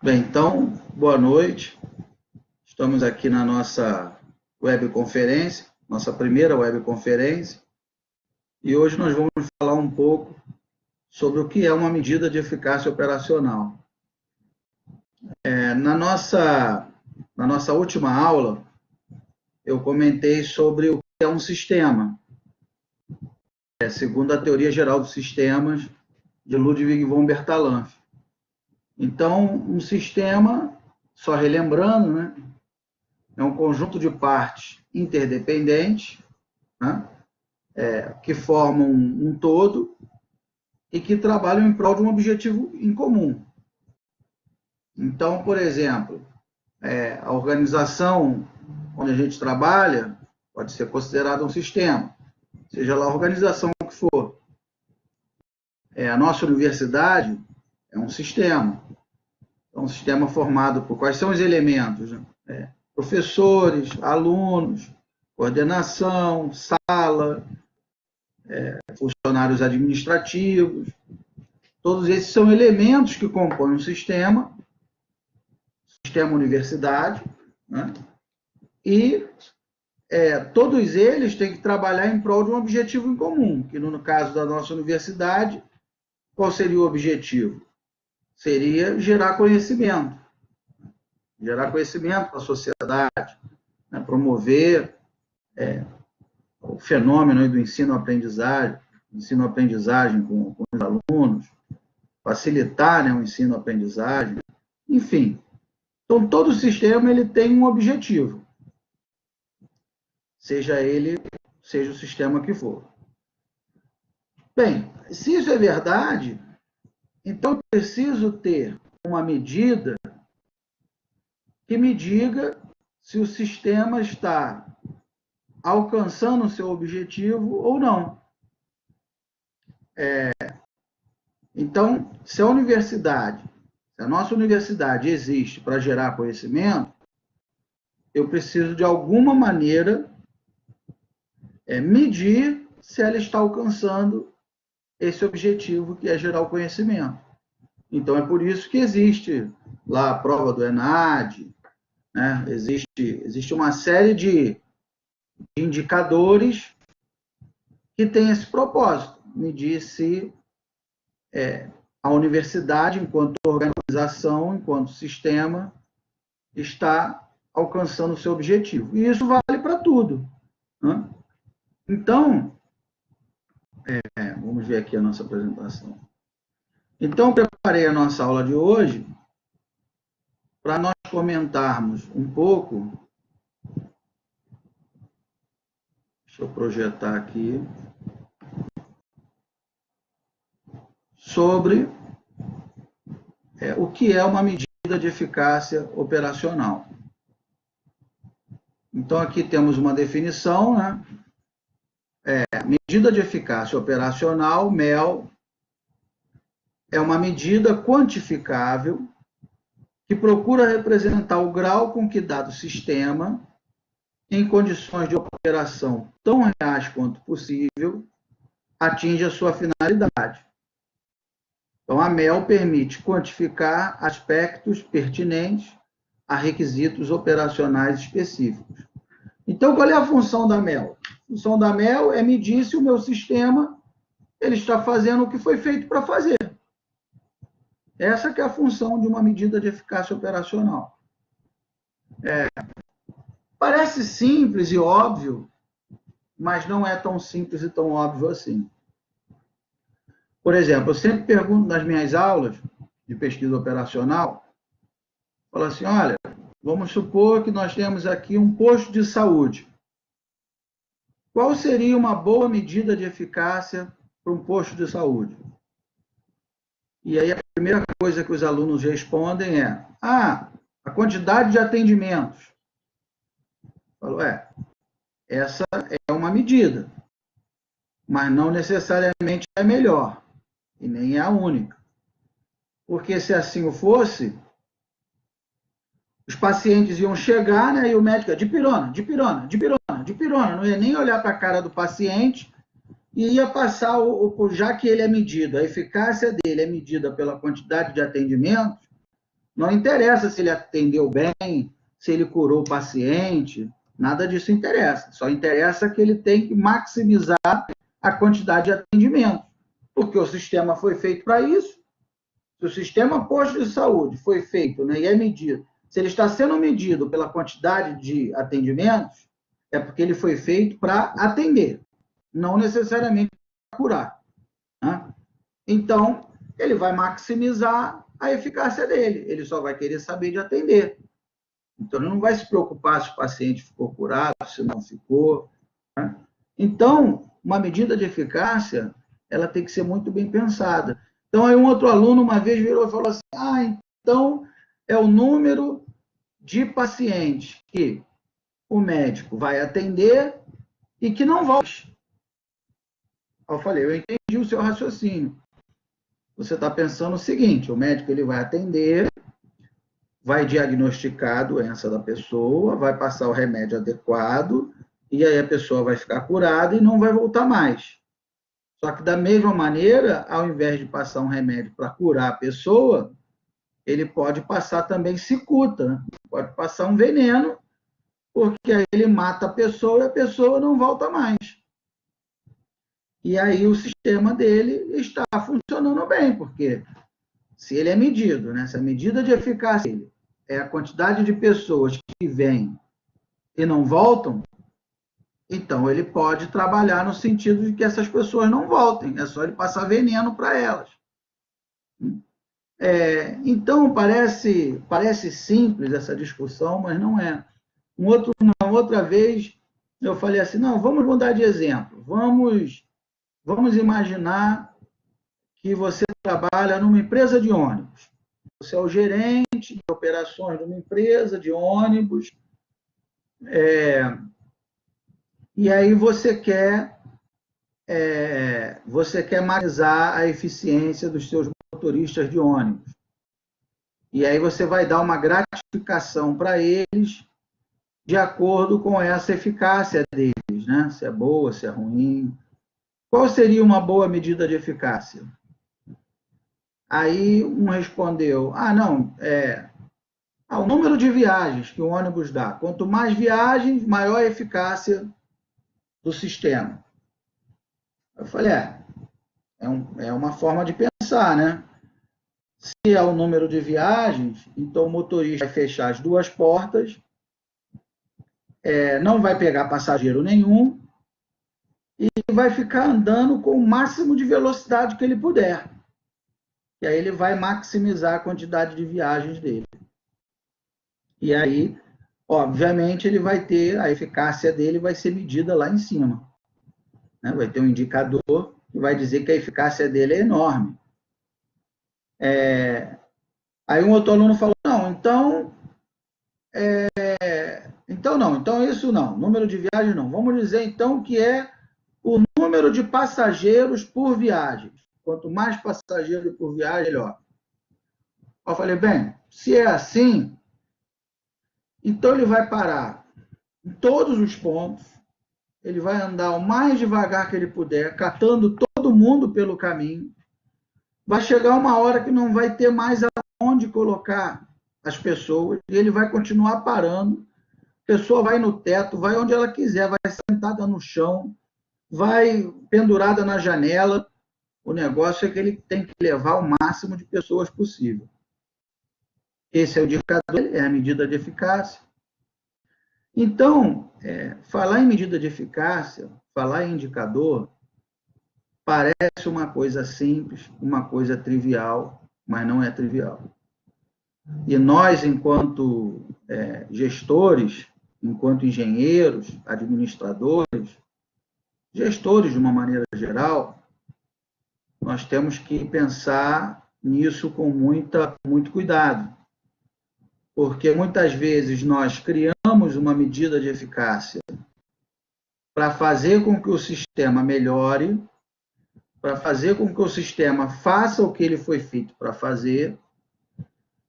Bem, então, boa noite. Estamos aqui na nossa webconferência, nossa primeira webconferência, e hoje nós vamos falar um pouco sobre o que é uma medida de eficácia operacional. Na nossa última aula, eu comentei sobre o que é um sistema, segundo a teoria geral dos sistemas de Ludwig von Bertalanffy. Então, um sistema, só relembrando, né, é um conjunto de partes interdependentes, né, que formam um todo e que trabalham em prol de um objetivo em comum. Então, por exemplo, a organização onde a gente trabalha pode ser considerada um sistema, seja lá a organização que for. A nossa universidade é um sistema. É um sistema formado por quais são os elementos? Né? Professores, alunos, coordenação, sala, funcionários administrativos. Todos esses são elementos que compõem um sistema universidade, né? E todos eles têm que trabalhar em prol de um objetivo em comum, que no caso da nossa universidade, qual seria o objetivo? Seria gerar conhecimento para a sociedade, né? Promover o fenômeno do ensino-aprendizagem com os alunos, facilitar, né, o ensino-aprendizagem, enfim. Então, todo sistema ele tem um objetivo, seja o sistema que for. Bem, se isso é verdade, então eu preciso ter uma medida que me diga se o sistema está alcançando o seu objetivo ou não. Então, se a nossa universidade existe para gerar conhecimento, eu preciso, de alguma maneira, medir se ela está alcançando esse objetivo, que é gerar o conhecimento. Então, é por isso que existe lá a prova do ENAD, né? Existe uma série de indicadores que têm esse propósito, medir se a universidade, enquanto organização, enquanto sistema, está alcançando o seu objetivo. E isso vale para tudo, né? Então, vamos ver aqui a nossa apresentação. Então, preparei a nossa aula de hoje para nós comentarmos um pouco. Deixa eu projetar aqui. Sobre o que é uma medida de eficácia operacional. Então, aqui temos uma definição, né? Medida de eficácia operacional, MEL, é uma medida quantificável que procura representar o grau com que dado sistema, em condições de operação tão reais quanto possível, atinge a sua finalidade. Então, a MEL permite quantificar aspectos pertinentes a requisitos operacionais específicos. Então, qual é a função da MEL? A função da MEL é medir se o meu sistema ele está fazendo o que foi feito para fazer. Essa que é a função de uma medida de eficácia operacional. Parece simples e óbvio, mas não é tão simples e tão óbvio assim. Por exemplo, eu sempre pergunto nas minhas aulas de pesquisa operacional, falo assim, olha, vamos supor que nós temos aqui um posto de saúde. Qual seria uma boa medida de eficácia para um posto de saúde? E aí a primeira coisa que os alunos respondem é, a quantidade de atendimentos. Eu falo, essa é uma medida, mas não necessariamente é a melhor, e nem é a única. Porque se assim fosse, os pacientes iam chegar, né, e o médico, dipirona, não ia nem olhar para a cara do paciente e ia passar, já que ele é medido, a eficácia dele é medida pela quantidade de atendimentos, Não interessa se ele atendeu bem, se ele curou o paciente, nada disso interessa. Só interessa que ele tem que maximizar a quantidade de atendimento, porque o sistema foi feito para isso. Se o sistema posto de saúde foi feito, né, e é medido, se ele está sendo medido pela quantidade de atendimentos, é porque ele foi feito para atender, não necessariamente para curar. Né? Então, ele vai maximizar a eficácia dele, ele só vai querer saber de atender. Então, ele não vai se preocupar se o paciente ficou curado, se não ficou. Né? Então, uma medida de eficácia, ela tem que ser muito bem pensada. Então, aí um outro aluno uma vez virou e falou assim, então é o número de pacientes que o médico vai atender e que não volte. Eu falei, eu entendi o seu raciocínio. Você está pensando o seguinte, o médico ele vai atender, vai diagnosticar a doença da pessoa, vai passar o remédio adequado, e aí a pessoa vai ficar curada e não vai voltar mais. Só que, da mesma maneira, ao invés de passar um remédio para curar a pessoa, ele pode passar também cicuta, né? Pode passar um veneno, porque aí ele mata a pessoa e a pessoa não volta mais. E aí o sistema dele está funcionando bem, porque se ele é medido, né? Se a medida de eficácia dele é a quantidade de pessoas que vêm e não voltam, então ele pode trabalhar no sentido de que essas pessoas não voltem, é só ele passar veneno para elas. Então, parece simples essa discussão, mas não é. Uma outra vez, eu falei assim, não, vamos mudar de exemplo. Vamos imaginar que você trabalha numa empresa de ônibus. Você é o gerente de operações de uma empresa de ônibus, e aí você quer maximizar a eficiência dos seus motoristas de ônibus. E aí você vai dar uma gratificação para eles de acordo com essa eficácia deles, né? Se é boa, se é ruim. Qual seria uma boa medida de eficácia? Aí um respondeu, não, o número de viagens que o ônibus dá. Quanto mais viagens, maior a eficácia do sistema. Eu falei, é uma forma de pensar, né? Se é o número de viagens, então o motorista vai fechar as duas portas, não vai pegar passageiro nenhum e vai ficar andando com o máximo de velocidade que ele puder. E aí ele vai maximizar a quantidade de viagens dele. E aí, obviamente, ele vai ter, a eficácia dele vai ser medida lá em cima. Né? Vai ter um indicador que vai dizer que a eficácia dele é enorme. Aí um outro aluno falou, então isso não, número de viagens não. Vamos dizer então que é o número de passageiros por viagem. Quanto mais passageiro por viagem, melhor. Eu falei, bem, se é assim, então ele vai parar em todos os pontos, ele vai andar o mais devagar que ele puder, catando todo mundo pelo caminho. Vai chegar uma hora que não vai ter mais aonde colocar as pessoas, e ele vai continuar parando. A pessoa vai no teto, vai onde ela quiser, vai sentada no chão, vai pendurada na janela. O negócio é que ele tem que levar o máximo de pessoas possível. Esse é o indicador, é a medida de eficácia. Então, falar em medida de eficácia, falar em indicador, parece uma coisa simples, uma coisa trivial, mas não é trivial. E nós, enquanto gestores, enquanto engenheiros, administradores, gestores de uma maneira geral, nós temos que pensar nisso com muito cuidado. Porque muitas vezes nós criamos uma medida de eficácia para fazer com que o sistema melhore, para fazer com que o sistema faça o que ele foi feito para fazer,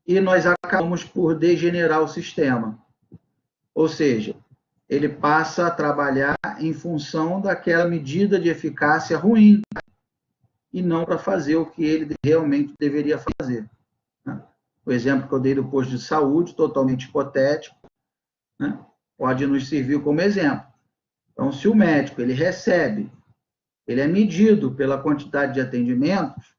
e nós acabamos por degenerar o sistema. Ou seja, ele passa a trabalhar em função daquela medida de eficácia ruim, e não para fazer o que ele realmente deveria fazer. O exemplo que eu dei do posto de saúde, totalmente hipotético, né? Pode nos servir como exemplo. Então, se o médico ele recebe, ele é medido pela quantidade de atendimentos,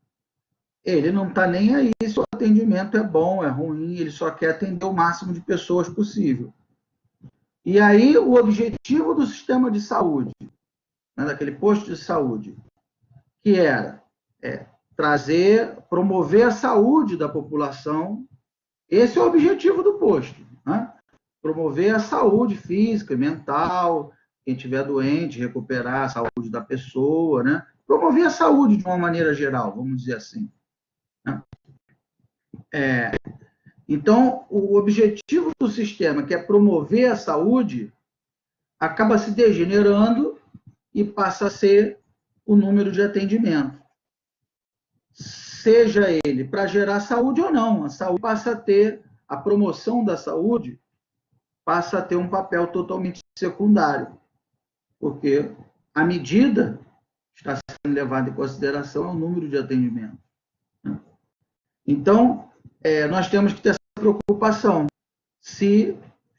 ele não está nem aí se o atendimento é bom, é ruim, ele só quer atender o máximo de pessoas possível. E aí, o objetivo do sistema de saúde, né, daquele posto de saúde, que era promover a saúde da população, esse é o objetivo do posto, né? Promover a saúde física, mental, quem estiver doente, recuperar a saúde da pessoa, né? Promover a saúde de uma maneira geral, vamos dizer assim, né? Então, o objetivo do sistema, que é promover a saúde, acaba se degenerando e passa a ser o número de atendimento. Seja ele para gerar saúde ou não, a saúde passa a ter, a promoção da saúde passa a ter um papel totalmente secundário, porque a medida que está sendo levada em consideração é o número de atendimentos. Então, nós temos que ter essa preocupação.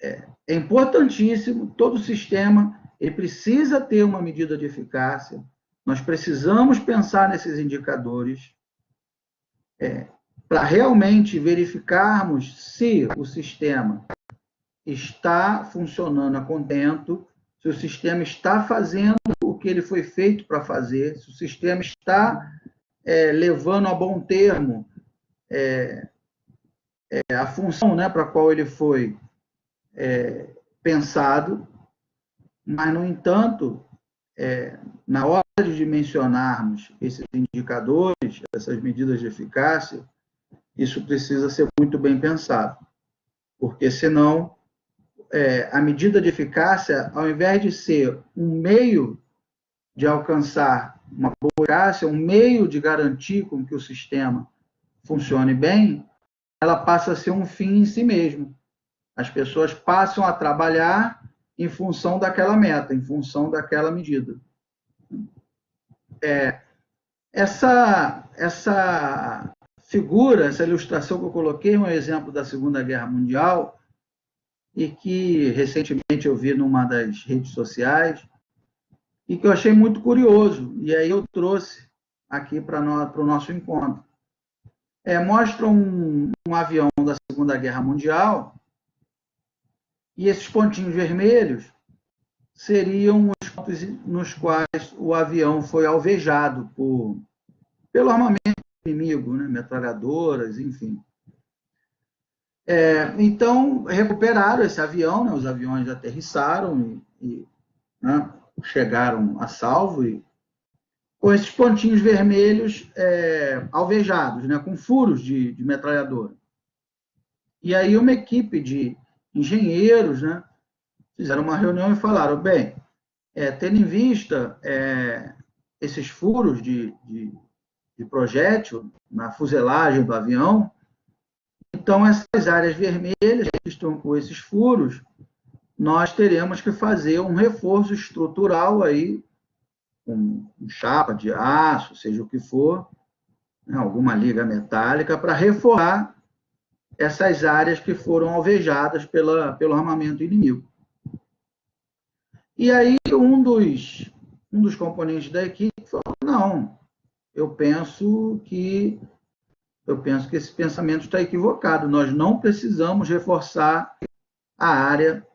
É importantíssimo, todo o sistema ele precisa ter uma medida de eficácia, nós precisamos pensar nesses indicadores para realmente verificarmos se o sistema está funcionando a contento, se o sistema está fazendo o que ele foi feito para fazer, se o sistema está levando a bom termo a função, né, para a qual ele foi pensado, mas, no entanto, na hora de dimensionarmos esses indicadores, essas medidas de eficácia, isso precisa ser muito bem pensado, porque senão a medida de eficácia, ao invés de ser um meio de alcançar uma boa eficácia, um meio de garantir com que o sistema funcione bem, ela passa a ser um fim em si mesmo. As pessoas passam a trabalhar em função daquela meta, em função daquela medida. Essa figura, essa ilustração que eu coloquei é um exemplo da Segunda Guerra Mundial, e que recentemente eu vi numa das redes sociais, e que eu achei muito curioso, e aí eu trouxe aqui para o nosso encontro. Mostra um avião da Segunda Guerra Mundial, e esses pontinhos vermelhos seriam os pontos nos quais o avião foi alvejado pelo armamento inimigo, né? Metralhadoras, enfim. Então, recuperaram esse avião, né? Os aviões aterrissaram e né? Chegaram a salvo, e com esses pontinhos vermelhos alvejados, né? Com furos de metralhadora. E aí uma equipe de engenheiros, né? Fizeram uma reunião e falaram, bem, tendo em vista esses furos de projétil na fuselagem do avião, então essas áreas vermelhas que estão com esses furos, nós teremos que fazer um reforço estrutural aí, com chapa de aço, seja o que for, né, alguma liga metálica, para reforçar essas áreas que foram alvejadas pelo armamento inimigo. E aí um dos componentes da equipe falou, não, eu penso que esse pensamento está equivocado, nós não precisamos reforçar a área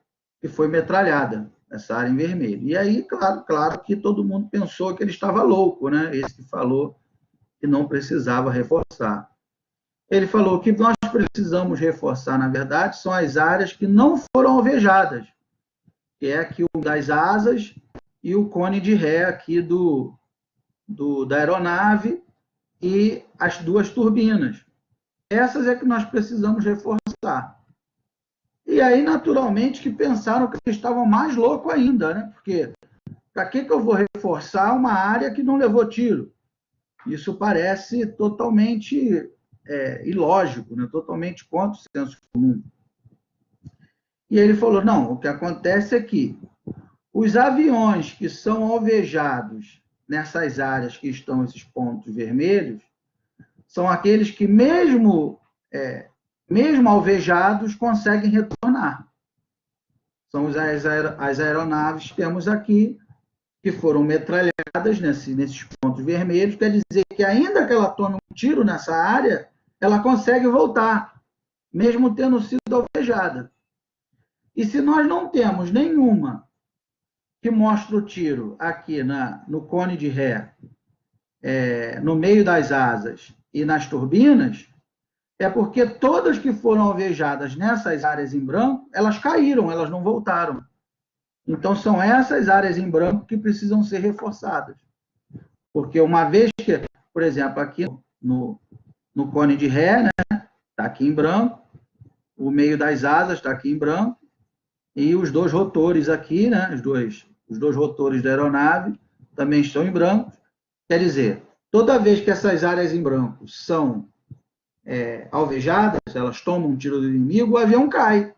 que foi metralhada, essa área em vermelho. E aí, claro que todo mundo pensou que ele estava louco, né? Esse que falou que não precisava reforçar. Ele falou que nós precisamos reforçar, na verdade, são as áreas que não foram alvejadas, que é aqui o das asas e o cone de ré aqui da aeronave e as duas turbinas. Essas é que nós precisamos reforçar. E aí, naturalmente, que pensaram que eles estavam mais loucos ainda, né? Porque para que eu vou reforçar uma área que não levou tiro? Isso parece totalmente ilógico, né? Totalmente contra o senso comum. E ele falou, não, o que acontece é que os aviões que são alvejados nessas áreas que estão esses pontos vermelhos, são aqueles que, mesmo mesmo alvejados, conseguem retornar. São as aeronaves que temos aqui, que foram metralhadas nesses pontos vermelhos, quer dizer que ainda que ela tome um tiro nessa área, ela consegue voltar, mesmo tendo sido alvejada. E se nós não temos nenhuma que mostre o tiro aqui no cone de ré, no meio das asas e nas turbinas, é porque todas que foram alvejadas nessas áreas em branco, elas caíram, elas não voltaram. Então, são essas áreas em branco que precisam ser reforçadas. Porque uma vez que, por exemplo, aqui no cone de ré, né, está aqui em branco, o meio das asas está aqui em branco, e os dois rotores aqui, né, os dois rotores da aeronave também estão em branco. Quer dizer, toda vez que essas áreas em branco são alvejadas, elas tomam um tiro do inimigo, o avião cai.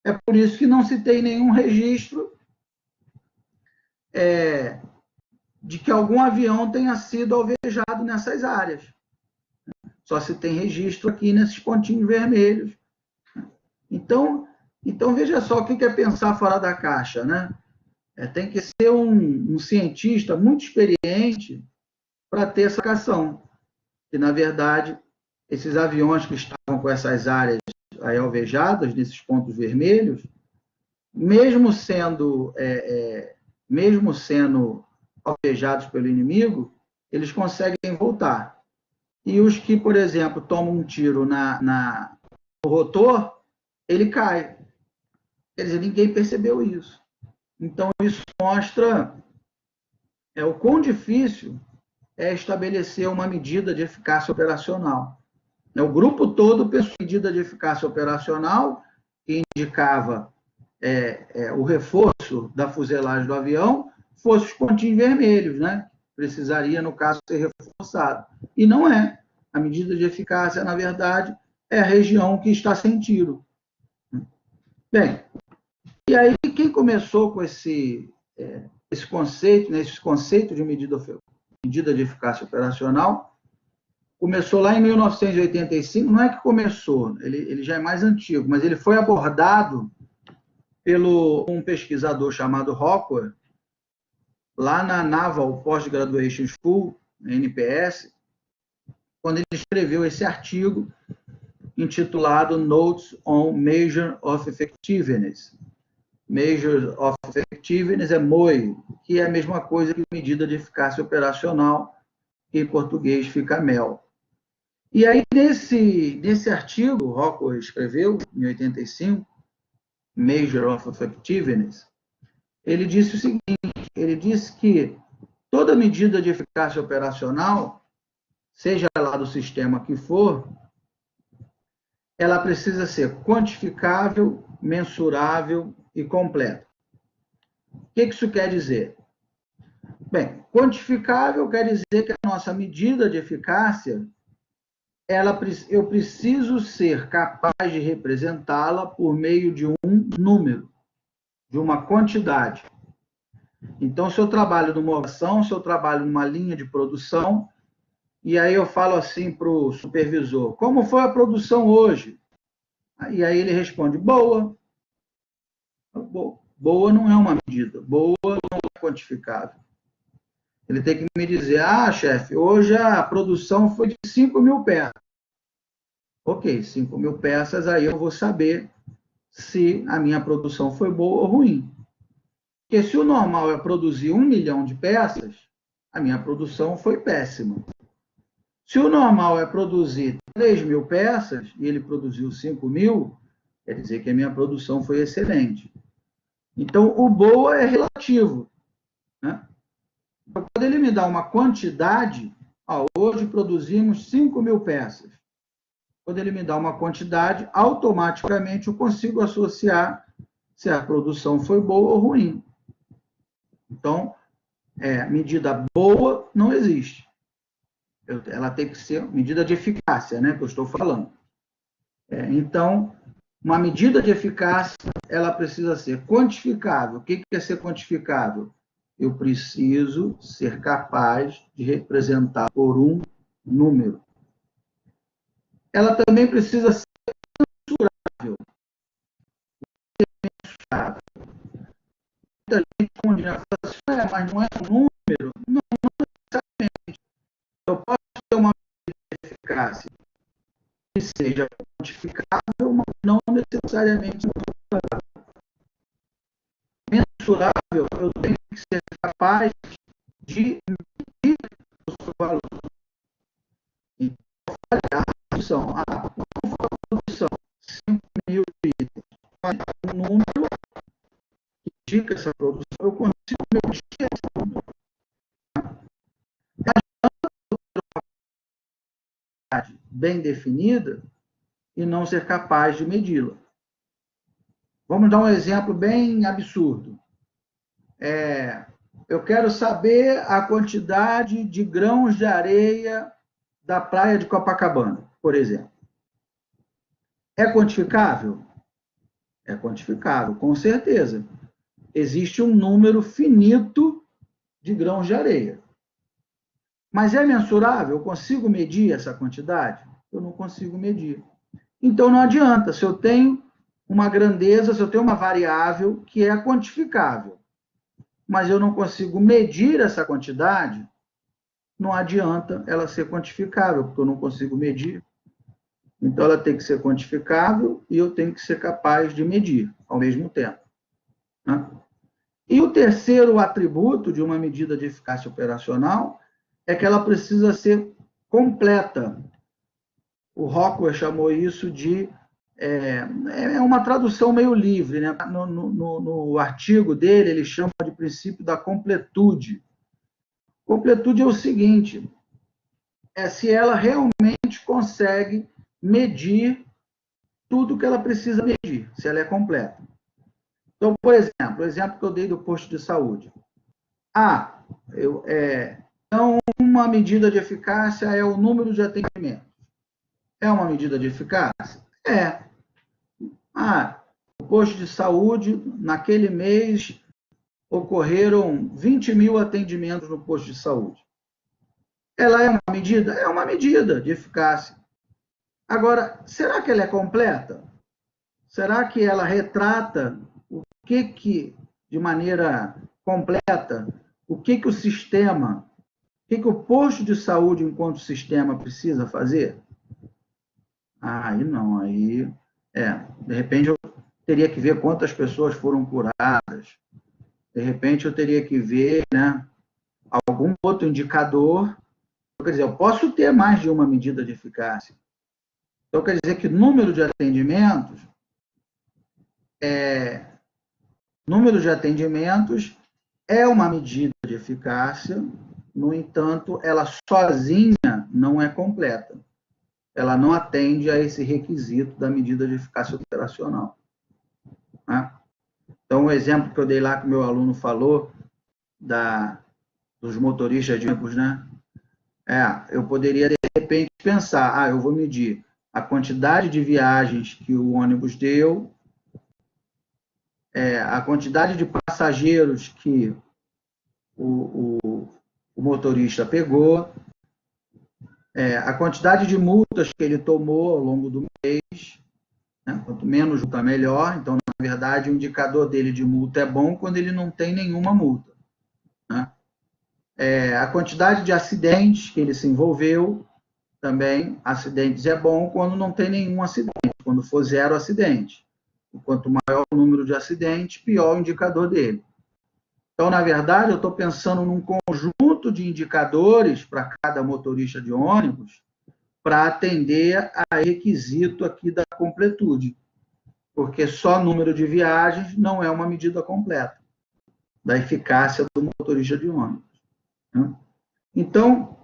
É por isso que não se tem nenhum registro de que algum avião tenha sido alvejado nessas áreas. Só se tem registro aqui nesses pontinhos vermelhos. Então veja só o que é pensar fora da caixa, né? Tem que ser um cientista muito experiente para ter essa ação. E, na verdade, esses aviões que estavam com essas áreas aí alvejadas, nesses pontos vermelhos, mesmo sendo alvejados pelo inimigo, eles conseguem voltar. E os que, por exemplo, tomam um tiro no rotor, ele cai. Quer dizer, ninguém percebeu isso. Então, isso mostra o quão difícil é estabelecer uma medida de eficácia operacional. O grupo todo pensou em medida de eficácia operacional, que indicava o reforço da fuselagem do avião, fosse os pontinhos vermelhos, né? Precisaria, no caso, ser reforçado. E não é. A medida de eficácia, na verdade, é a região que está sem tiro. Bem, e aí quem começou com esse conceito, né, esse conceito de medida de eficácia operacional, começou lá em 1985, não é que começou, ele já é mais antigo, mas ele foi abordado pelo um pesquisador chamado Rockwell, lá na Naval Postgraduation School, NPS, quando ele escreveu esse artigo intitulado Notes on Measure of Effectiveness. Measure of Effectiveness é MOE, que é a mesma coisa que medida de eficácia operacional, que em português fica MEL. E aí, nesse artigo, Rockwell escreveu, em 85, Measure of Effectiveness, ele disse o seguinte, ele disse que toda medida de eficácia operacional, seja lá do sistema que for, ela precisa ser quantificável, mensurável e completa. O que isso quer dizer? Bem, quantificável quer dizer que a nossa medida de eficácia, eu preciso ser capaz de representá-la por meio de um número, de uma quantidade. Então, se eu trabalho numa ação, se eu trabalho numa linha de produção, e aí eu falo assim para o supervisor, como foi a produção hoje? E aí ele responde, boa. Boa não é uma medida, boa não é quantificável. Ele tem que me dizer, chefe, hoje a produção foi de 5.000 peças. Ok, 5.000 peças, aí eu vou saber se a minha produção foi boa ou ruim. Porque se o normal é produzir 1 milhão de peças, a minha produção foi péssima. Se o normal é produzir 3.000 peças, e ele produziu 5.000, quer dizer que a minha produção foi excelente. Então, o boa é relativo, né? Então, quando ele me dá uma quantidade, hoje produzimos 5.000 peças. Quando ele me dá uma quantidade, automaticamente eu consigo associar se a produção foi boa ou ruim. Então, medida boa não existe. Ela tem que ser medida de eficácia, né, que eu estou falando. Então, uma medida de eficácia, ela precisa ser quantificável. O que é ser quantificável? Eu preciso ser capaz de representar por um número. Ela também precisa ser mas não é um número? Não necessariamente. Eu posso ter uma medida de eficácia que seja quantificável, mas não necessariamente mensurável. Eu tenho que ser capaz de medir o seu valor. Então, a produção, como foi a produção? 5.000 itens. Um número que indica essa produção, eu consigo medir esse número. Mas bem definida e não ser capaz de medi-la. Vamos dar um exemplo bem absurdo. Eu quero saber a quantidade de grãos de areia da praia de Copacabana, por exemplo. É quantificável? É quantificável, com certeza. Existe um número finito de grãos de areia. Mas é mensurável? Eu consigo medir essa quantidade? Eu não consigo medir. Então não adianta. Se eu tenho uma grandeza, se eu tenho uma variável que é quantificável, mas eu não consigo medir essa quantidade, não adianta ela ser quantificável, porque eu não consigo medir. Então, ela tem que ser quantificável e eu tenho que ser capaz de medir ao mesmo tempo. Né? E o terceiro atributo de uma medida de eficácia operacional é que ela precisa ser completa. O Rockwell chamou isso de... É uma tradução meio livre, né? No artigo dele, ele chama de princípio da completude. Completude é o seguinte, se ela realmente consegue medir tudo que ela precisa medir, se ela é completa. Então, por exemplo, o exemplo que eu dei do posto de saúde. Então, uma medida de eficácia é o número de atendimentos. É uma medida de eficácia? É. O posto de saúde, naquele mês, ocorreram 20.000 atendimentos no posto de saúde. Ela é uma medida? É uma medida de eficácia. Agora, será que ela é completa? Será que ela retrata o que de maneira completa, o que o sistema, o que o posto de saúde enquanto sistema precisa fazer? Aí não, aí... de repente eu teria que ver quantas pessoas foram curadas, de repente eu teria que ver, né, algum outro indicador. Quer dizer, eu posso ter mais de uma medida de eficácia. Então, quer dizer que número de atendimentos é uma medida de eficácia, no entanto, ela sozinha não é completa. Ela não atende a esse requisito da medida de eficácia operacional. Né? Então, o exemplo que eu dei lá que o meu aluno falou, dos motoristas de ônibus, né? Eu poderia, de repente, pensar, eu vou medir a quantidade de viagens que o ônibus deu, a quantidade de passageiros que o motorista pegou, a quantidade de multas que ele tomou ao longo do mês, né? Quanto menos multa, melhor. Então, na verdade, o indicador dele de multa é bom quando ele não tem nenhuma multa. Né? A quantidade de acidentes que ele se envolveu, também, acidentes é bom quando não tem nenhum acidente, quando for 0 acidente. Quanto maior o número de acidentes, pior o indicador dele. Então, na verdade, eu estou pensando num conjunto de indicadores para cada motorista de ônibus para atender a requisito aqui da completude. Porque só número de viagens não é uma medida completa da eficácia do motorista de ônibus. Né? Então,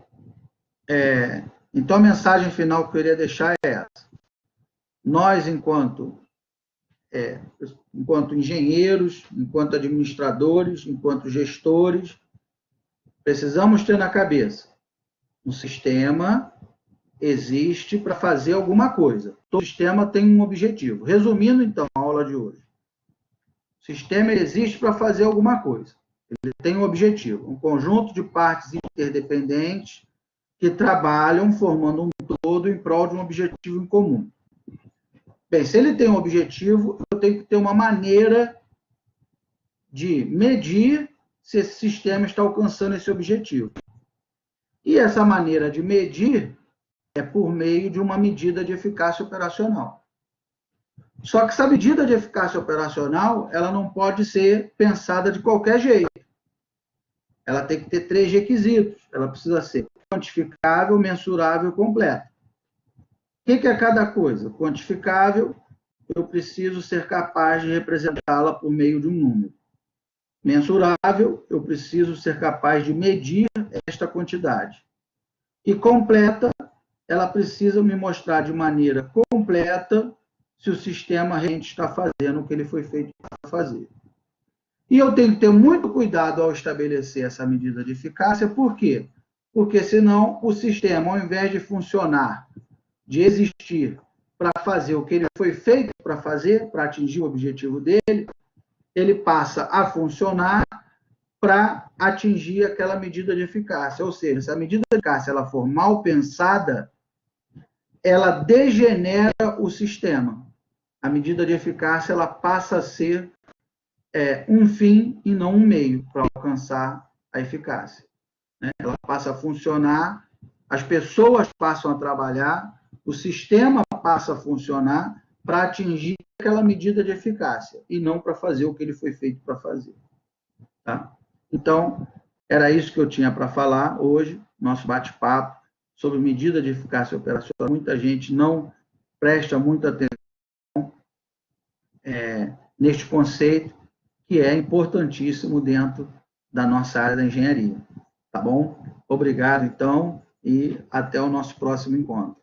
a mensagem final que eu queria deixar é essa. Nós, enquanto engenheiros, enquanto administradores, enquanto gestores, precisamos ter na cabeça: um sistema existe para fazer alguma coisa. Todo sistema tem um objetivo. Resumindo, então, a aula de hoje. O sistema existe para fazer alguma coisa. Ele tem um objetivo, um conjunto de partes interdependentes que trabalham formando um todo em prol de um objetivo em comum. Bem, se ele tem um objetivo, eu tenho que ter uma maneira de medir se esse sistema está alcançando esse objetivo. E essa maneira de medir é por meio de uma medida de eficácia operacional. Só que essa medida de eficácia operacional, ela não pode ser pensada de qualquer jeito. Ela tem que ter 3 requisitos. Ela precisa ser quantificável, mensurável e completa. O que é cada coisa? Quantificável, eu preciso ser capaz de representá-la por meio de um número. Mensurável, eu preciso ser capaz de medir esta quantidade. E completa, ela precisa me mostrar de maneira completa se o sistema realmente está fazendo o que ele foi feito para fazer. E eu tenho que ter muito cuidado ao estabelecer essa medida de eficácia, por quê? Porque senão o sistema, ao invés de funcionar, de existir para fazer o que ele foi feito para fazer, para atingir o objetivo dele, ele passa a funcionar para atingir aquela medida de eficácia. Ou seja, se a medida de eficácia ela for mal pensada, ela degenera o sistema. A medida de eficácia ela passa a ser um fim e não um meio para alcançar a eficácia. Ela passa a funcionar, as pessoas passam a trabalhar, o sistema passa a funcionar para atingir aquela medida de eficácia e não para fazer o que ele foi feito para fazer. Tá? Então, era isso que eu tinha para falar hoje, nosso bate-papo sobre medida de eficácia operacional. Muita gente não presta muita atenção neste conceito, que é importantíssimo dentro da nossa área da engenharia. Tá bom? Obrigado, então, e até o nosso próximo encontro.